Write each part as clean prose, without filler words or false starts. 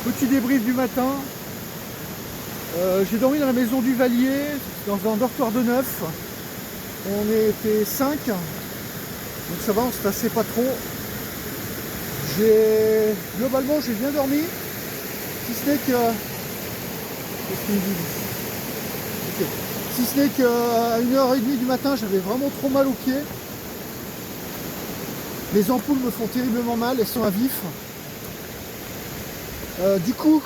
Petit débrief du matin. J'ai dormi dans la maison du Valier, dans un dortoir de 9. On était 5, donc ça va, on se tassait pas trop. Globalement, j'ai bien dormi, si ce n'est que... Qu'est-ce qu'il me dit ? Ok. Si ce n'est qu'à 1h30 du matin, j'avais vraiment trop mal aux pieds. Les ampoules me font terriblement mal, elles sont à vif. Du coup,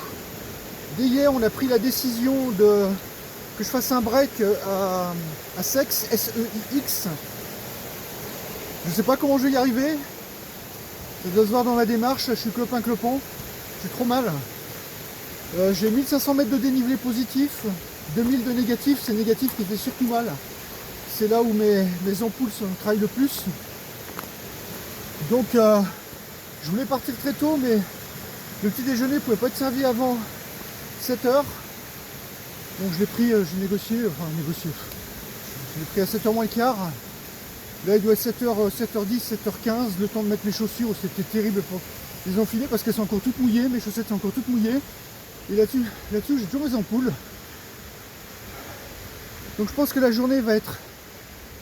dès hier, on a pris la décision que je fasse un break à Sex, S-E-I-X. Je ne sais pas comment je vais y arriver. Ça doit se voir dans ma démarche, je suis clopin-clopon. J'ai trop mal. J'ai 1500 mètres de dénivelé positif, 2000 de négatif, c'est négatif qui fait surtout mal. C'est là où mes ampoules travaillent le plus. Donc je voulais partir très tôt, mais le petit déjeuner ne pouvait pas être servi avant 7 heures. Donc je l'ai pris, j'ai négocié. Je l'ai pris à 7h moins le quart. Là il doit être 7h, 7h10, 7h15, le temps de mettre mes chaussures, c'était terrible pour les enfiler parce qu'elles sont encore toutes mouillées, mes chaussettes sont encore toutes mouillées. Et là-dessus j'ai toujours mes ampoules. Donc je pense que la journée va être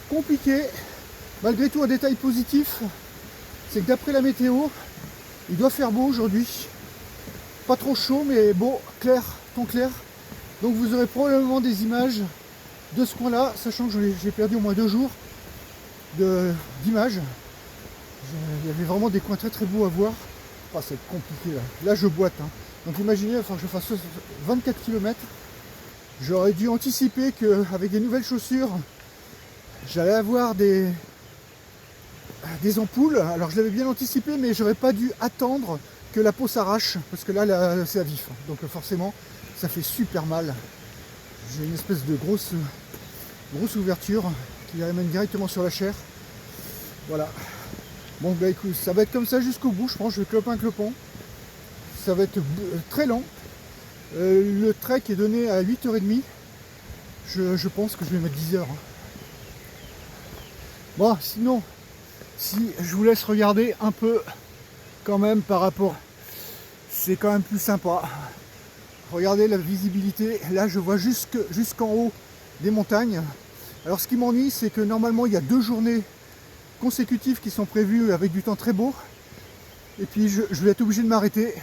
compliquée. Malgré tout, un détail positif, c'est que d'après la météo, il doit faire beau aujourd'hui. Pas trop chaud, mais beau, clair, ton clair. Donc vous aurez probablement des images de ce coin-là, sachant que j'ai perdu au moins 2 jours d'images. Il y avait vraiment des coins très très beaux à voir. Ah, c'est compliqué là. Là je boite. Hein. Donc imaginez, il va falloir que je fasse 24 km. J'aurais dû anticiper qu'avec des nouvelles chaussures, j'allais avoir des ampoules. Alors je l'avais bien anticipé, mais j'aurais pas dû attendre que la peau s'arrache, parce que là c'est à vif. Donc forcément, ça fait super mal. J'ai une espèce de grosse ouverture qui amène directement sur la chair. Voilà. Bon bah écoute, ça va être comme ça jusqu'au bout, je pense, je vais clopin-clopon. Ça va être très lent. Le trek est donné à 8h30. Je pense que je vais mettre 10 heures. Bon, sinon, si je vous laisse regarder un peu quand même par rapport, c'est quand même plus sympa. Regardez la visibilité, là je vois jusqu'en haut des montagnes. Alors ce qui m'ennuie, c'est que normalement il y a 2 journées consécutives qui sont prévues avec du temps très beau. Et puis je vais être obligé de m'arrêter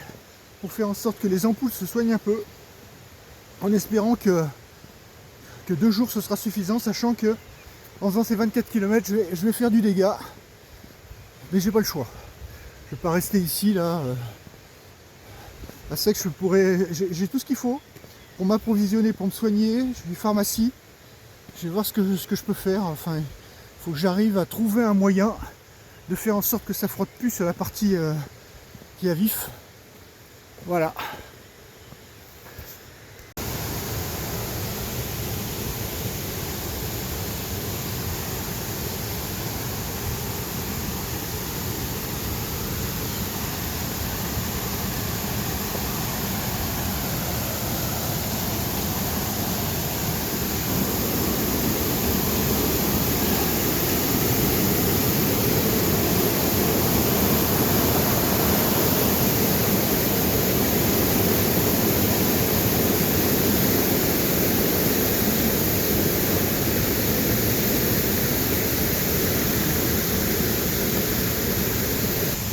pour faire en sorte que les ampoules se soignent un peu, en espérant que 2 jours ce sera suffisant, sachant que en faisant ces 24 km je vais faire du dégât, mais j'ai pas le choix. Je vais pas rester ici là à sec. J'ai tout ce qu'il faut pour m'approvisionner, pour me soigner. J'ai une pharmacie, je vais voir ce que je peux faire. Enfin, il faut que j'arrive à trouver un moyen de faire en sorte que ça frotte plus sur la partie qui est à vif. Voilà.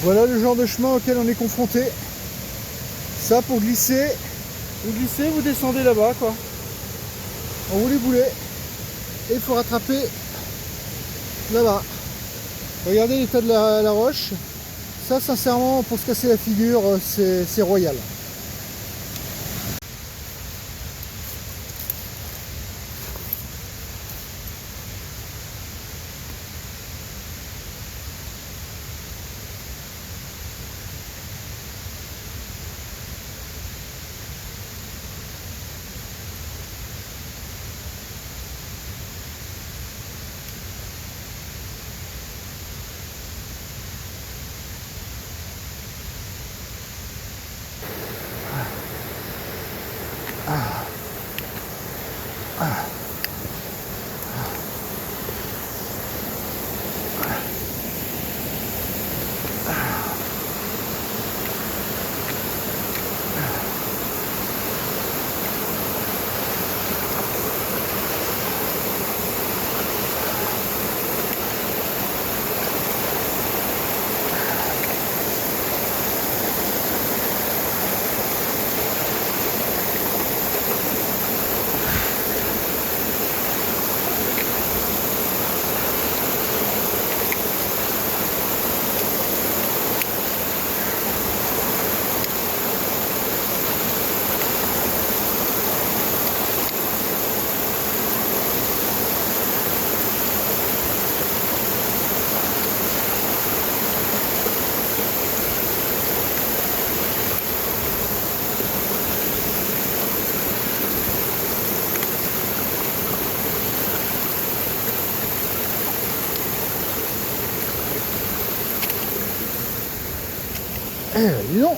Voilà le genre de chemin auquel on est confronté. Ça, pour glisser, vous descendez là-bas, quoi. En roulé boulet. Et il faut rattraper là-bas. Regardez l'état de la roche. Ça, sincèrement, pour se casser la figure, c'est royal. Dis donc.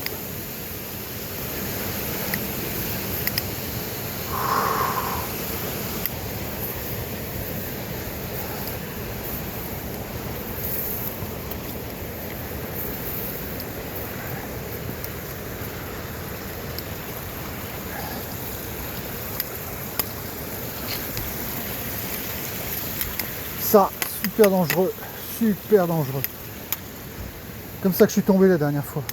Ça, super dangereux, super dangereux. Comme ça que je suis tombé la dernière fois.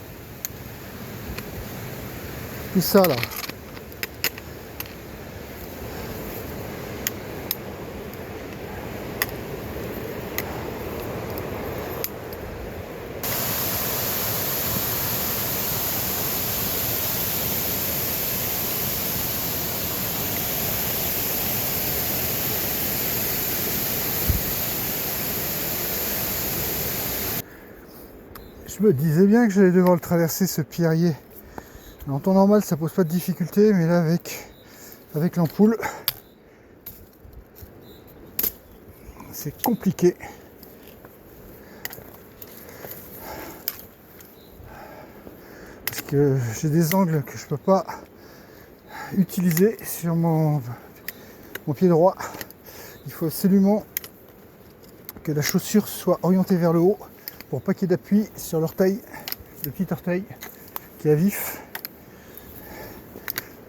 Et ça là. Je me disais bien que j'allais devoir le traverser, ce pierrier. En temps normal ça pose pas de difficulté, mais là avec l'ampoule c'est compliqué. Parce que j'ai des angles que je peux pas utiliser sur mon pied droit. Il faut absolument que la chaussure soit orientée vers le haut pour pas qu'il y ait d'appui sur l'orteil, le petit orteil qui est à vif.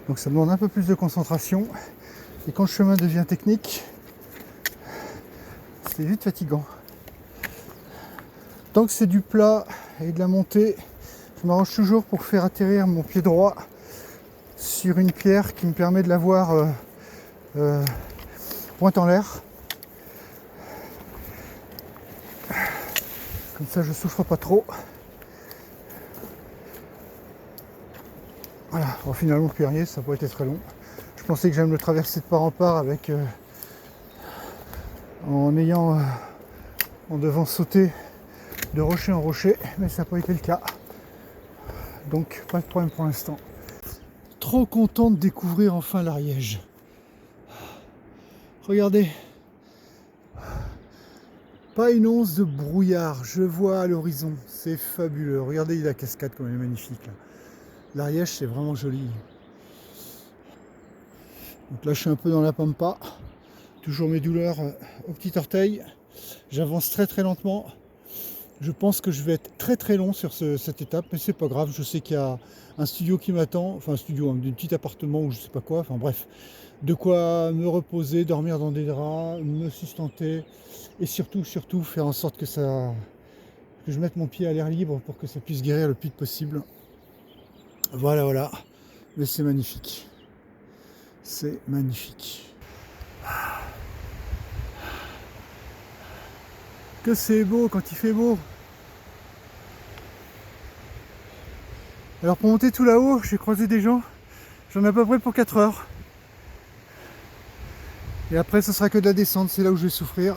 Donc ça demande un peu plus de concentration. Et quand le chemin devient technique, c'est vite fatigant. Tant que c'est du plat et de la montée, je m'arrange toujours pour faire atterrir mon pied droit sur une pierre qui me permet de l'avoir pointe en l'air. Comme ça je souffre pas trop. Voilà, bon, finalement le pierrier ça n'a pas été très long. Je pensais que j'allais me le traverser de part en part avec en devant sauter de rocher en rocher, mais ça n'a pas été le cas. Donc pas de problème pour l'instant. Trop content de découvrir enfin l'Ariège. Regardez. Pas une once de brouillard, je vois à l'horizon, c'est fabuleux. Regardez la cascade comme elle est magnifique là. L'Ariège c'est vraiment joli. Donc là je suis un peu dans la pampa, toujours mes douleurs au petit orteil. J'avance très très lentement. Je pense que je vais être très très long sur cette étape, mais c'est pas grave. Je sais qu'il y a un studio qui m'attend, enfin un studio, un petit appartement ou je sais pas quoi, enfin bref. De quoi me reposer, dormir dans des draps, me sustenter et surtout faire en sorte que je mette mon pied à l'air libre pour que ça puisse guérir le plus vite possible. Voilà. Mais c'est magnifique. C'est magnifique. Que c'est beau quand il fait beau. Alors pour monter tout là-haut, j'ai croisé des gens. J'en ai à peu près pour 4 heures. Et après, ce sera que de la descente. C'est là où je vais souffrir.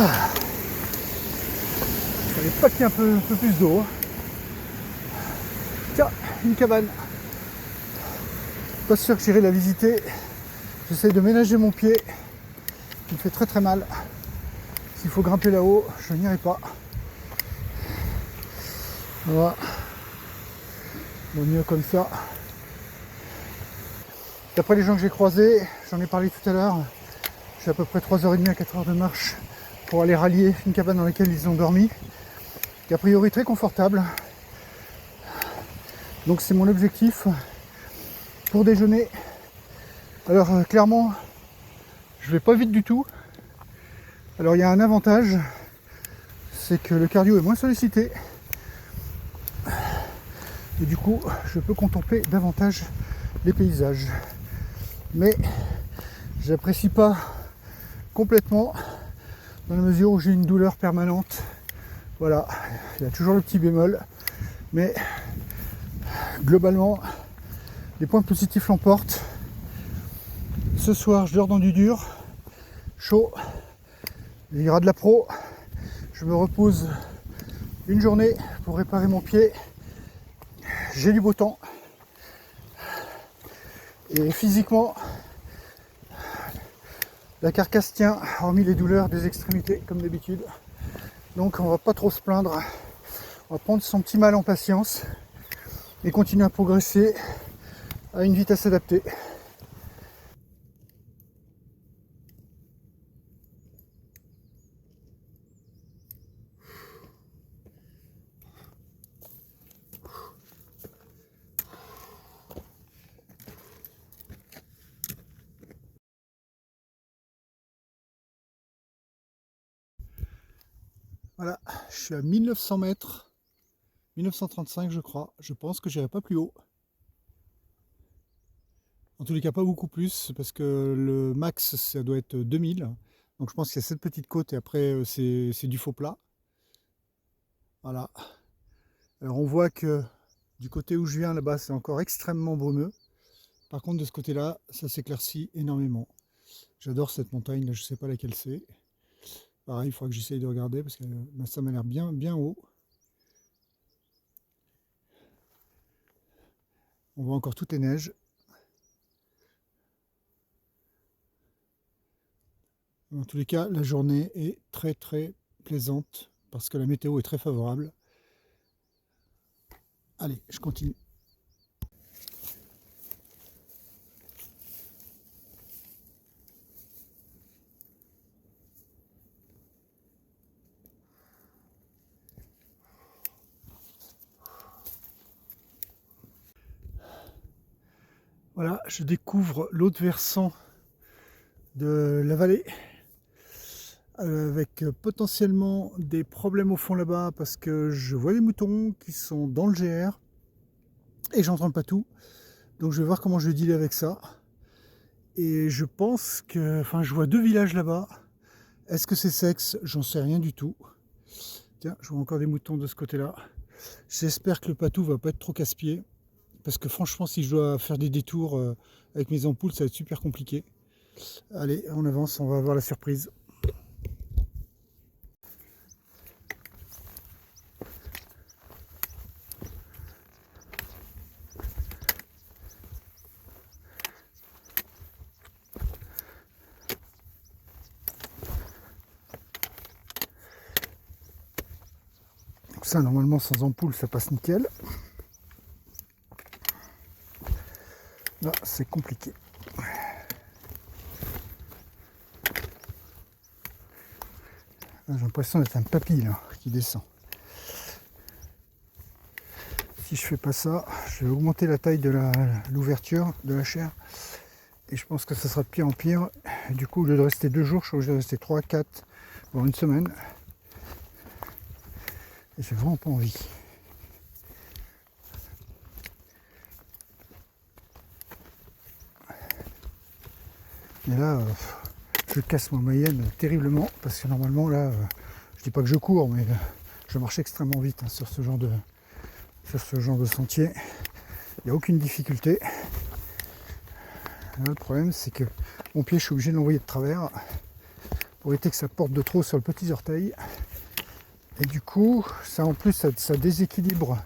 Ah, il fallait pas qu'il y ait un peu plus d'eau. Tiens, une cabane. Pas sûr que j'irai la visiter. J'essaie de ménager mon pied. Il me fait très très mal. S'il faut grimper là-haut, je n'irai pas. Voilà. Bon, mieux comme ça. D'après les gens que j'ai croisés, j'en ai parlé tout à l'heure, j'ai à peu près 3h30 à 4h de marche pour aller rallier une cabane dans laquelle ils ont dormi, qui est a priori très confortable. Donc c'est mon objectif pour déjeuner. Alors clairement, je vais pas vite du tout. Alors il y a un avantage, c'est que le cardio est moins sollicité. Et du coup, je peux contempler davantage les paysages. Mais j'apprécie pas complètement dans la mesure où j'ai une douleur permanente. Voilà, il y a toujours le petit bémol. Mais globalement, les points positifs l'emportent. Ce soir, je dors dans du dur, chaud. Il y aura de la pro. Je me repose une journée pour réparer mon pied. J'ai du beau temps. Et physiquement, la carcasse tient, hormis les douleurs des extrémités, comme d'habitude. Donc on va pas trop se plaindre. On va prendre son petit mal en patience et continuer à progresser à une vitesse adaptée. Voilà, je suis à 1900 mètres, 1935 je crois. Je pense que j'irai pas plus haut. En tous les cas, pas beaucoup plus, parce que le max, ça doit être 2000. Donc je pense qu'il y a cette petite côte et après, c'est du faux plat. Voilà. Alors on voit que du côté où je viens, là-bas, c'est encore extrêmement brumeux. Par contre, de ce côté-là, ça s'éclaircit énormément. J'adore cette montagne, là, je ne sais pas laquelle c'est. Pareil, il faudra que j'essaye de regarder, parce que ça m'a l'air bien, bien haut. On voit encore toutes les neiges. Dans tous les cas, la journée est très très plaisante parce que la météo est très favorable. Allez, je continue. Voilà, je découvre l'autre versant de la vallée avec potentiellement des problèmes au fond là-bas parce que je vois des moutons qui sont dans le GR et j'entends pas tout. Donc je vais voir comment je vais dealer avec ça. Et je pense que, enfin, je vois 2 villages là-bas. Est-ce que c'est sexe? J'en sais rien du tout. Tiens, je vois encore des moutons de ce côté-là. J'espère que le patou va pas être trop casse-pied. Parce que franchement, si je dois faire des détours avec mes ampoules, ça va être super compliqué. Allez, on avance, on va voir la surprise. Donc ça, normalement, sans ampoule, ça passe nickel. Là, c'est compliqué. J'ai l'impression d'être un papy là, qui descend. Si je fais pas ça, je vais augmenter la taille de l'ouverture de la chair. Et je pense que ça sera de pire en pire. Et du coup, au lieu de rester 2 jours, je suis obligé de rester 3, 4, voire une semaine. Et j'ai vraiment pas envie. Et là, je casse ma moyenne terriblement. Parce que normalement, là, je dis pas que je cours, mais je marche extrêmement vite sur ce genre de sentier. Il n'y a aucune difficulté. Là, le problème, c'est que mon pied, je suis obligé de l'envoyer de travers pour éviter que ça porte de trop sur le petit orteil. Et du coup, ça en plus, ça déséquilibre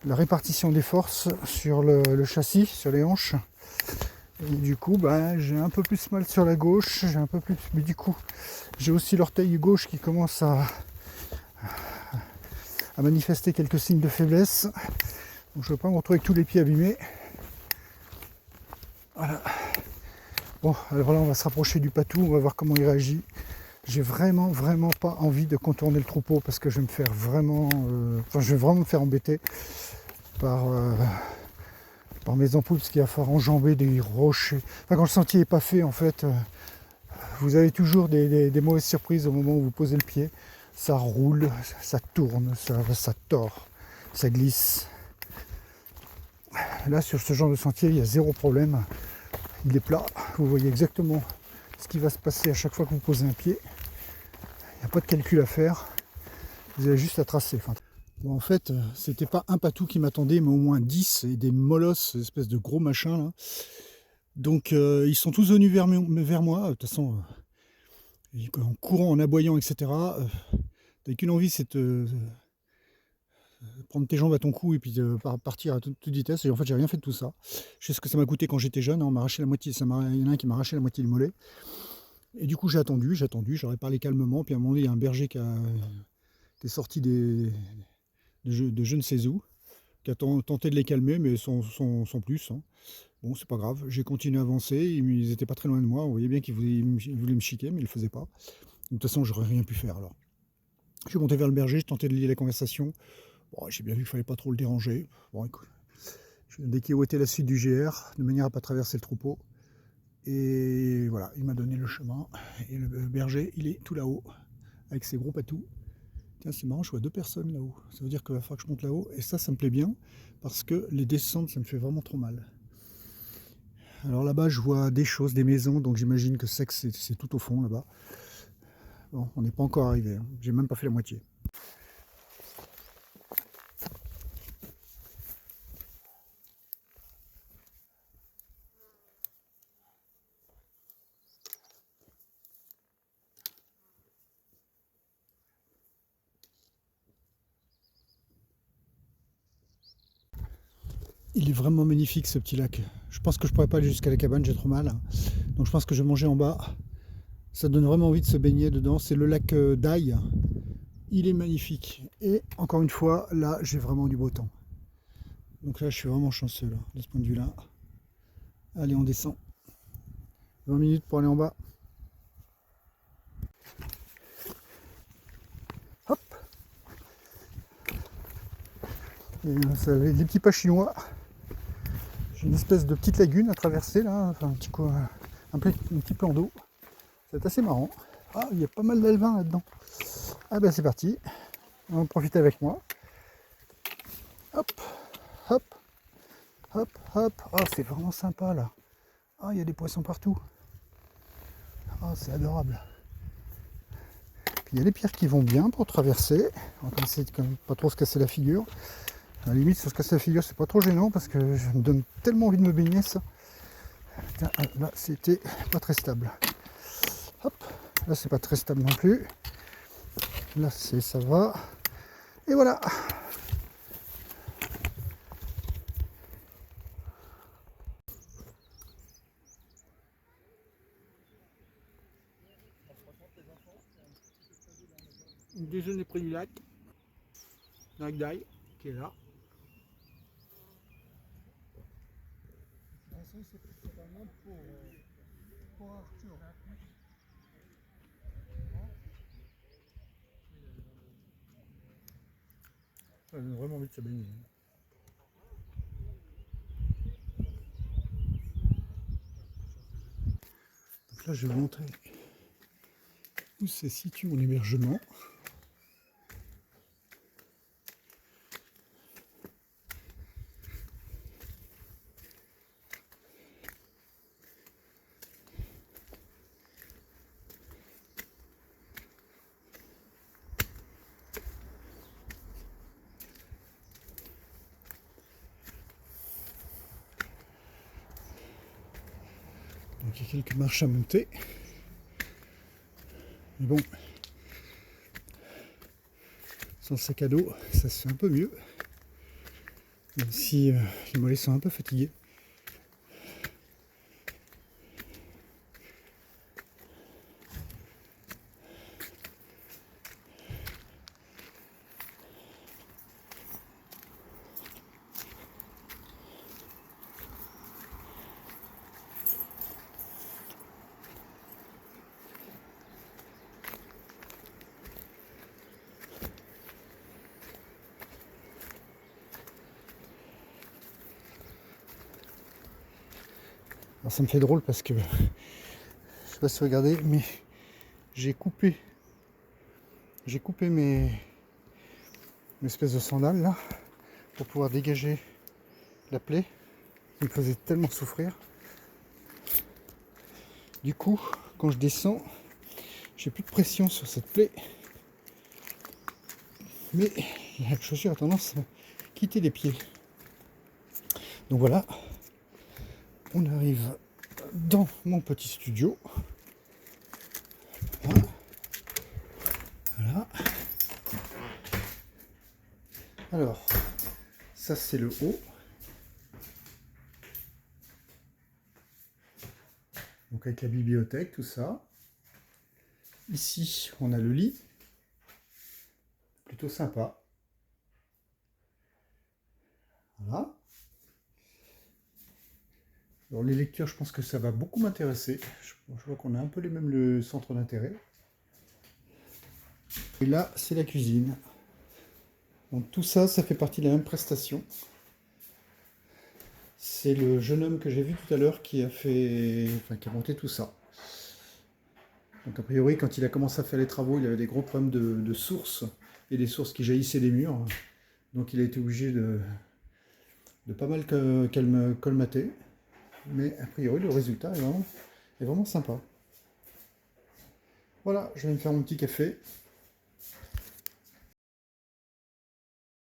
la répartition des forces sur le châssis, sur les hanches. Et du coup, j'ai un peu plus mal sur la gauche, mais du coup, j'ai aussi l'orteil gauche qui commence à manifester quelques signes de faiblesse. Donc je ne vais pas me retrouver avec tous les pieds abîmés. Voilà. Bon, alors là, on va se rapprocher du patou, on va voir comment il réagit. J'ai vraiment pas envie de contourner le troupeau parce que je vais me faire vraiment, je vais vraiment me faire embêter par par mes ampoules parce qu'il va falloir enjamber des rochers. Enfin, quand le sentier n'est pas fait, en fait, vous avez toujours des mauvaises surprises au moment où vous posez le pied. Ça roule, ça tourne, ça tord, ça glisse. Là, sur ce genre de sentier, il y a zéro problème. Il est plat. Vous voyez exactement ce qui va se passer à chaque fois que vous posez un pied. Il n'y a pas de calcul à faire. Vous avez juste à tracer. Enfin, bon, en fait, c'était pas un patou qui m'attendait, mais au moins 10 et des molosses, espèce de gros machins là. Donc ils sont tous venus vers moi. De toute façon, en courant, en aboyant, etc. T'as qu'une envie, c'est de prendre tes jambes à ton cou et puis de partir à toute vitesse. Et en fait, j'ai rien fait de tout ça. Je sais ce que ça m'a coûté quand j'étais jeune. On m'a arraché la moitié. Il y en a un qui m'a arraché la moitié du mollet. Et du coup, j'ai attendu. J'aurais parlé calmement. Puis à un moment donné, il y a un berger qui est sorti de je ne sais où, qui a tenté de les calmer, mais sans plus. Hein. Bon, c'est pas grave. J'ai continué à avancer. Ils étaient pas très loin de moi. On voyait bien qu'ils voulaient me chiquer, mais ils le faisaient pas. De toute façon, j'aurais rien pu faire alors. Je suis monté vers le berger. Je tentais de lier la conversation. Bon, j'ai bien vu qu'il fallait pas trop le déranger. Bon, écoute, je vais déquivoter la suite du GR de manière à pas traverser le troupeau. Et voilà, il m'a donné le chemin. Et le berger, il est tout là-haut, avec ses gros patous. Tiens, c'est marrant, je vois 2 personnes là-haut. Ça veut dire qu'il va falloir que je monte là-haut. Et ça me plaît bien, parce que les descentes, ça me fait vraiment trop mal. Alors là-bas, je vois des choses, des maisons, donc j'imagine que c'est tout au fond là-bas. Bon, on n'est pas encore arrivé. Hein. J'ai même pas fait la moitié. Il est vraiment magnifique ce petit lac. Je pense que je pourrais pas aller jusqu'à la cabane, j'ai trop mal. Donc je pense que je vais manger en bas. Ça donne vraiment envie de se baigner dedans. C'est le lac d'Aille. Il est magnifique. Et encore une fois, là, j'ai vraiment du beau temps. Donc là, je suis vraiment chanceux là, de ce point de vue-là. Allez, on descend. 20 minutes pour aller en bas. Hop. Et ça avait des petits pas chinois. J'ai une espèce de petite lagune à traverser là, enfin un petit plan d'eau. C'est assez marrant. Ah, il y a pas mal d'alevins là-dedans. Ah ben c'est parti. On va en profiter avec moi. Hop, hop, hop, hop. Oh, c'est vraiment sympa là. Ah, il y a des poissons partout. Ah, c'est adorable. Puis il y a les pierres qui vont bien pour traverser. On va essayer de quand même pas trop se casser la figure. À la limite, si on se casse la figure, c'est pas trop gênant parce que je me donne tellement envie de me baigner ça. Tiens, là, c'était pas très stable. Hop, là, c'est pas très stable non plus. Là, ça va. Et voilà. Déjeuner près du lac. Lac d'Aille, qui est là. C'est vraiment pour Arthur. Ça donne vraiment envie de se baigner. Donc là, je vais vous montrer où se situe mon hébergement. Donc il y a quelques marches à monter. Mais bon, sans sac à dos, ça se fait un peu mieux. Même si les mollets sont un peu fatigués. Alors ça me fait drôle parce que, je sais pas si vous regardez, mais j'ai coupé mes espèces de sandales là pour pouvoir dégager la plaie qui me faisait tellement souffrir. Du coup, quand je descends, j'ai plus de pression sur cette plaie, mais la chaussure a tendance à quitter les pieds. Donc voilà, on arrive dans mon petit studio. Voilà. Alors, ça c'est le haut. Donc avec la bibliothèque, tout ça. Ici, on a le lit. Plutôt sympa. Voilà. Alors les lectures, je pense que ça va beaucoup m'intéresser. Je vois qu'on a un peu les mêmes le centre d'intérêt. Et là, c'est la cuisine. Donc tout ça, ça fait partie de la même prestation. C'est le jeune homme que j'ai vu tout à l'heure qui a monté tout ça. Donc a priori, quand il a commencé à faire les travaux, il avait des gros problèmes de sources et des sources qui jaillissaient des murs. Donc il a été obligé de pas mal colmater. Mais a priori, le résultat est vraiment sympa. Voilà, je vais me faire mon petit café.